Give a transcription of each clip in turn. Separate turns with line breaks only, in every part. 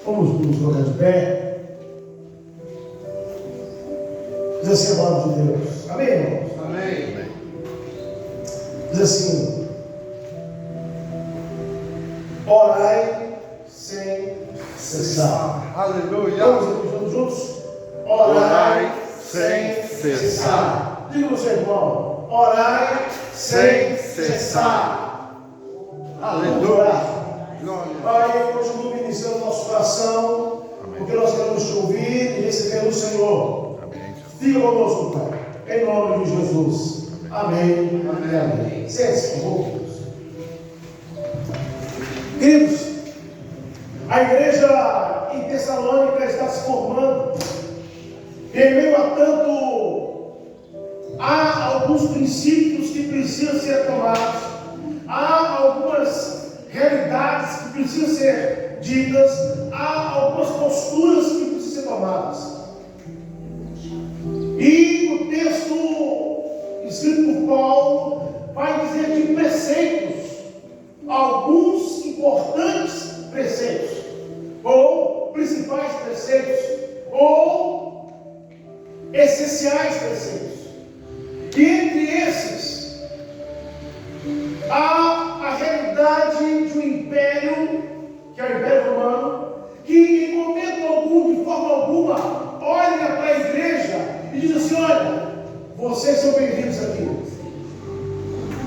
Vamos nos colocar de pé. Diz assim a palavra de Deus. Amém, irmãos?
Amém.
Diz assim: orai sem cessar.
Aleluia.
Vamos juntos? Orai sem
cessar.
cessar. Diga ao seu irmão: orai sem cessar.
Aleluia.
Pai, eu continuo ministrando o nosso coração, porque nós queremos te ouvir e receber do Senhor. Fica conosco, Pai, em nome de Jesus. Amém. Amém. Sente-se, por favor. Queridos, a igreja em Tessalônica está se formando. E em meio a tanto, há alguns princípios que precisam ser tomados. Há algumas realidades que precisam ser ditas. Há algumas posturas que precisam ser tomadas. E o texto escrito por Paulo vai dizer de preceitos, alguns importantes preceitos, ou principais preceitos, ou essenciais preceitos. E entre esses, há a realidade de um império, que é o Império Romano, que em momento algum, de forma alguma, olha para a igreja e diz assim: olha, vocês são bem-vindos aqui.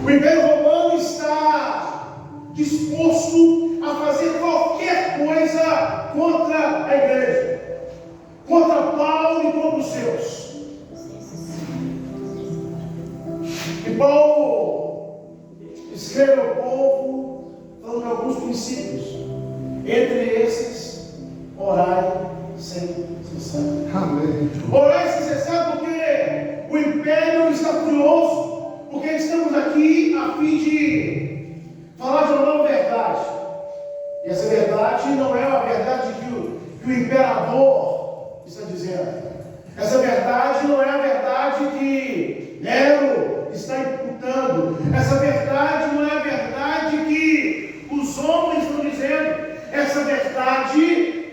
O Império Romano está disposto a fazer qualquer coisa contra a igreja, contra Paulo e contra os seus. E Paulo escreve ao povo falando de alguns princípios. Entre esses, orai sem cessar.
Amém.
Orai sem cessar porque o império está furioso, porque estamos aqui a fim de falar de uma nova verdade. E essa verdade não é a verdade que o imperador está dizendo. Essa verdade não é a verdade que Nero está imputando. Essa verdade não é a verdade que os homens estão dizendo. Essa verdade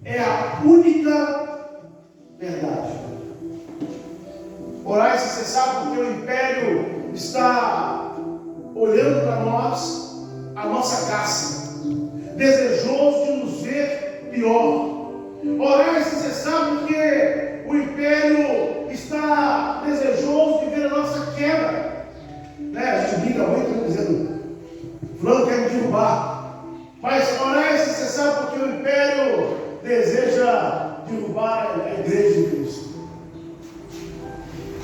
é a única verdade. Orai sem cessar porque o império está olhando para nós, a nossa caça, desejoso de nos ver pior. Orai sem cessar porque o império está desejoso de ver a nossa queda. A gente brinca muito dizendo: fulano quer me derrubar. Mas orai sem cessar porque o império deseja derrubar a igreja de Cristo.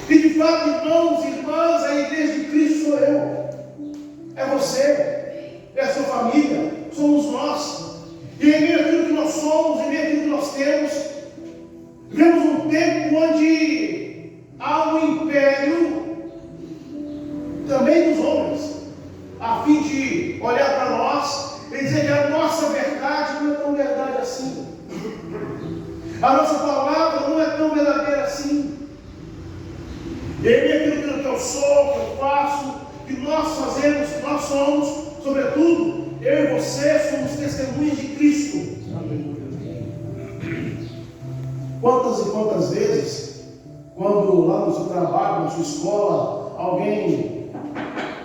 E de fato, irmãos e irmãs, a igreja de Cristo sou eu, é você, é a sua família, somos nós. E em meio àquilo que nós somos, em meio àquilo que nós temos, vivemos um tempo onde há um império também dos homens, a fim de olhar para nós e dizer que a nossa verdade não é tão verdade assim. A nossa palavra não é tão verdadeira assim. E em meio àquilo que eu sou, que eu faço, que nós fazemos, que nós somos, sobretudo, eu e você somos testemunhas de Cristo. Quantas e quantas vezes, quando lá no seu trabalho, na sua escola, alguém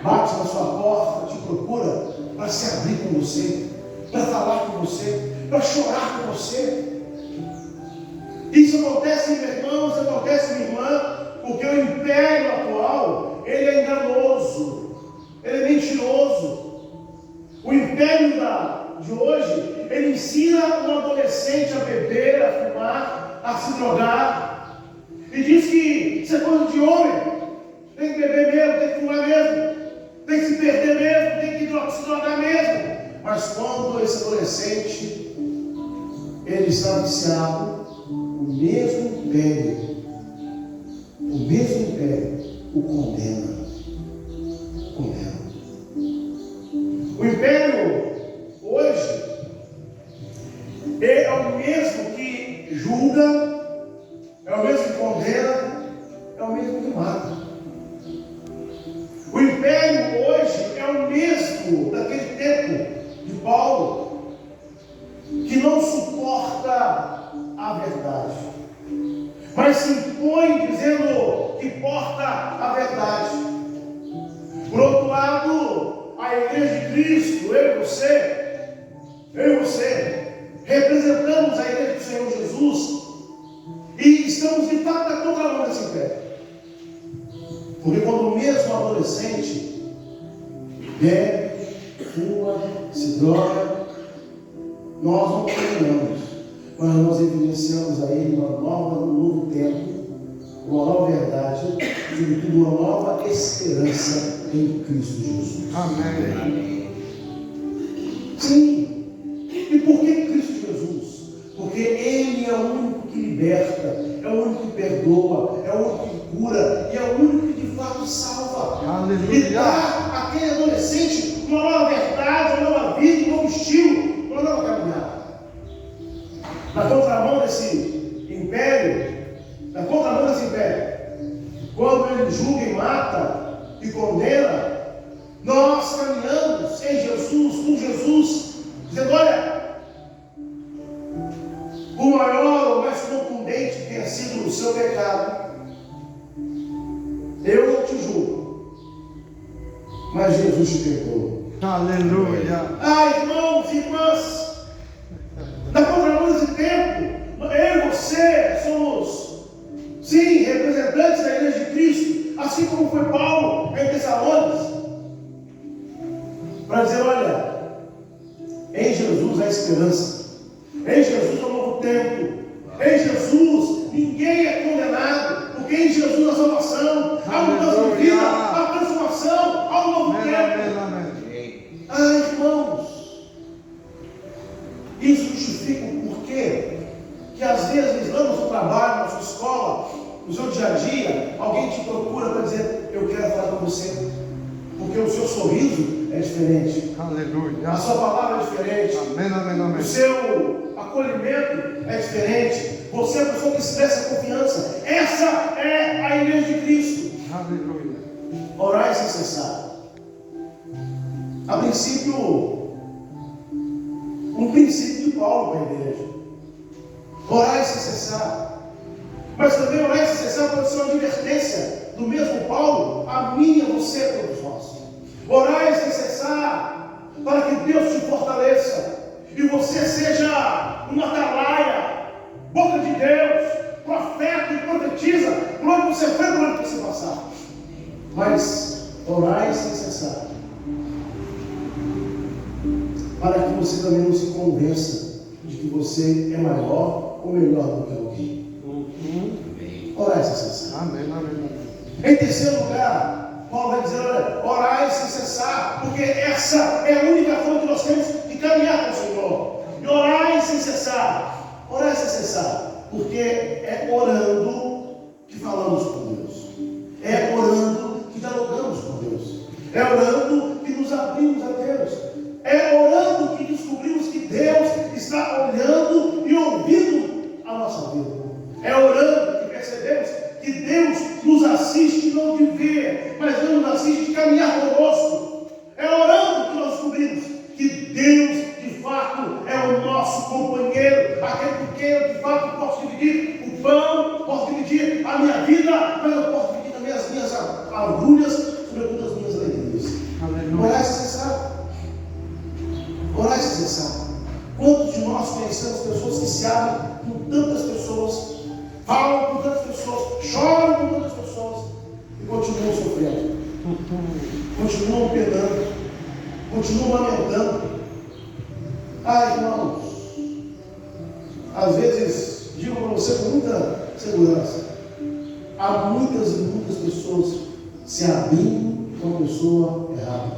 bate na sua porta, te procura para se abrir com você, para falar com você, para chorar com você. Isso acontece, meu irmão, isso acontece, minha irmã, porque o império atual, ele é enganoso, ele é mentiroso. O império de hoje, ele ensina um adolescente a beber, a fumar, a se drogar. E diz que isso é coisa de homem, tem que beber mesmo, tem que fumar mesmo, tem que se perder mesmo, tem que se drogar mesmo. Mas quando esse adolescente, ele está viciado, o mesmo império o condena. O império hoje é o mesmo que julga, é o mesmo que condena, é o mesmo que mata. O império hoje é o mesmo daquele tempo de Paulo, que não suporta porta a verdade, mas se impõe dizendo que porta a verdade. Por outro lado, a igreja de Cristo, eu e você, representamos a igreja do Senhor Jesus e estamos de fato na contramão desse império. Porque quando mesmo adolescente bebe, fuma, se droga, nós não condenamos, mas nós evidenciamos a ele um novo tempo, uma nova verdade, sobretudo uma nova esperança em Cristo Jesus.
Amém.
Sim. E por que Cristo Jesus? Porque Ele é o único que liberta, é o único que perdoa, é o único que cura, e é o único que de fato salva.
Aleluia.
E dá àquele adolescente uma nova verdade, uma nova vida, um novo estilo, uma nova caminhada. Na contramão desse império, quando ele julga e mata e condena, nós caminhamos em Jesus, com Jesus, dizendo: olha, o maior ou mais contundente que tenha sido o seu pecado, eu não te julgo, mas Jesus te perdoa.
Aleluia.
Irmãos e irmãs, na contramão desse tempo, eu e você somos, sim, representantes da igreja de Cristo, assim como foi Paulo em Tessalônica, para dizer: olha, em Jesus há esperança, em Jesus há um novo tempo, em Jesus ninguém é condenado, porque em Jesus há salvação, há mudança de vida, há transformação, há um novo tempo. Irmãos, isso justifica o porquê que às vezes lá no seu trabalho, na sua escola, no seu dia a dia, alguém te procura para dizer: eu quero falar com você, porque o seu sorriso é diferente,
Aleluia.
a sua palavra é diferente,
Amém.
o seu acolhimento é diferente, você é a pessoa que expressa confiança. Essa é a igreja de Cristo.
Aleluia.
Orai sem cessar. A princípio, um princípio de Paulo para a igreja: orai sem cessar. Mas também orai sem cessar pode ser uma advertência do mesmo Paulo a mim e a você, a todos nós. Orai sem cessar, para que Deus te fortaleça e você seja uma atalaia, boca de Deus, profeta e profetiza por onde você foi, por onde você passar. Mas orai sem cessar, para que você também não se convença de que você é maior ou melhor do que alguém. Orai sem cessar.
Amém.
Em terceiro lugar, Paulo vai dizer: olha, orai sem cessar, porque essa é a única forma que nós temos de caminhar com o Senhor. E orai sem cessar. Orai sem cessar, porque é orando que falamos com Deus, é orando que dialogamos com Deus, é orando que nos abrimos a Deus, é orando que descobrimos que Deus está olhando e ouvindo a nossa vida, é orando que percebemos que Deus nos assiste não de ver, mas Deus nos assiste de caminhar conosco. É orando que nós descobrimos que Deus de fato é o nosso companheiro, aquele com quem eu de fato posso dividir o pão, posso dividir a minha vida, mas eu posso dividir também as minhas agulhas, sobretudo as minhas alegrias. Orar sem cessar. Orar sem cessar. Quantos de nós conhecemos pessoas que se abrem com tantas pessoas, falam com tantas pessoas, choram com tantas pessoas e continuam sofrendo, continuam penando, continuam lamentando? Irmãos, às vezes, digo para você com muita segurança, há muitas e muitas pessoas se abrindo com a pessoa errada,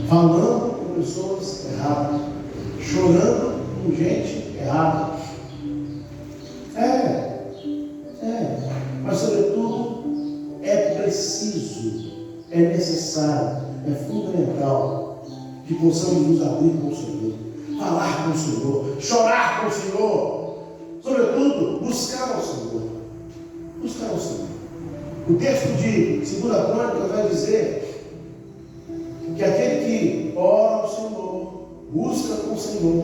falando com pessoas erradas, chorando com gente errada. Mas sobretudo é preciso, é necessário, é fundamental que possamos nos abrir com o Senhor, falar com o Senhor, chorar com o Senhor, sobretudo buscar ao Senhor. Buscar ao Senhor. O texto de 2 Crônicas vai dizer que aquele que ora ao Senhor, busca com o Senhor,